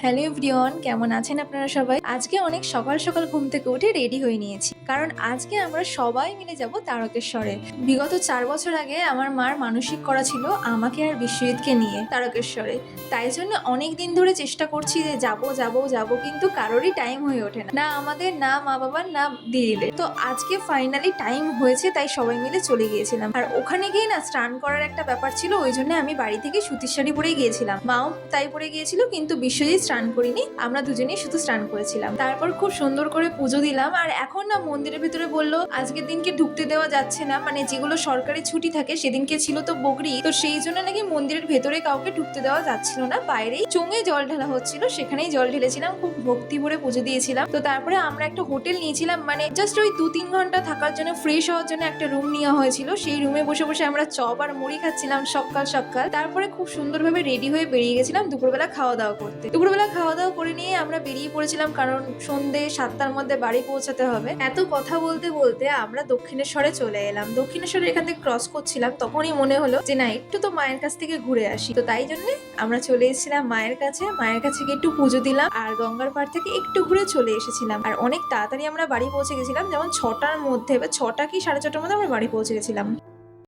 Hello everyone, কেমন আছেন আপনারা সবাই? আজকে অনেক সকাল সকাল ঘুম থেকে উঠে রেডি হয়ে নিয়েছি, কারণ আজকে আমরা সবাই মিলে যাব তারকেশ্বরে। বিগত 4 বছর আগে আমার মার মানসিক করা ছিল আমাকে আর বিশ্বজিৎকে নিয়ে তারকেশ্বরে। তাই জন্য অনেক দিন ধরে চেষ্টা করছি যে যাব যাব যাব, কিন্তু কারোরই টাইম হয়ে ওঠে না, না আমাদের, না মা বাবার, না দিদিদের। তো আজকে ফাইনালি টাইম হয়েছে, তাই সবাই মিলে চলে গিয়েছিলাম। আর ওখানে গিয়ে না স্নান করার একটা ব্যাপার ছিল, ওই জন্য আমি বাড়ি থেকে সুতির শাড়ি পরে গিয়েছিলাম, মাও তাই পরে গিয়েছিল, কিন্তু বিশ্বজিৎ স্নান করিনি, আমরা দুজনেই শুধু স্নান করেছিলাম। তারপর খুব সুন্দর করে পুজো দিলাম। আর এখন না মন্দিরের ভিতরে বললো আজকের দিনকে ঢুকতে দেওয়া যাচ্ছে না, মানে যেগুলো সরকারি ছুটি থাকে, সেদিনকে ছিল তো বগরি, তো সেই জন্য নাকি মন্দিরের ভেতরে কাউকে ঢুকতে দেওয়া যাচ্ছিল না, বাইরেই চোঙে জল ঢালা হচ্ছিল, সেখানেই জল ঢেলেছিলাম, খুব ভক্তি ভরে পুজো দিয়েছিলাম। তো তারপরে আমরা একটা হোটেল নিয়েছিলাম, মানে জাস্ট ওই 2-3 ঘন্টা থাকার জন্য, ফ্রেশ হওয়ার জন্য একটা রুম নেওয়া হয়েছিল। সেই রুমে বসে বসে আমরা চপ আর মুড়ি খাচ্ছিলাম সকাল সকাল। তারপরে খুব সুন্দরভাবে রেডি হয়ে বেরিয়ে গেছিলাম দুপুরবেলা খাওয়া দাওয়া করতে। দুপুরবেলা খাওয়া দাওয়া করে নিয়ে আমরা বেরিয়ে পড়েছিলাম, কারণ সন্ধ্যে 7টার মধ্যে বাড়ি পৌঁছাতে হবে। এত কথা বলতে বলতে আমরা দক্ষিণেশ্বরে চলে এলাম। দক্ষিণেশ্বরে এখান থেকে ক্রস করছিলাম, তখনই মনে হলো যে না, একটু তো মায়ের কাছ থেকে ঘুরে আসি। তো তাই জন্য আমরা চলে এসেছিলাম মায়ের কাছে। মায়ের কাছে গিয়ে একটু পুজো দিলাম, আর গঙ্গার পাড় থেকে একটু ঘুরে চলে এসেছিলাম। আর অনেক তাড়াতাড়ি আমরা বাড়ি পৌঁছে গেছিলাম, যেমন 6টার মধ্যে বা 6টা কি 6:30টার মধ্যে আমরা বাড়ি পৌঁছে গেছিলাম।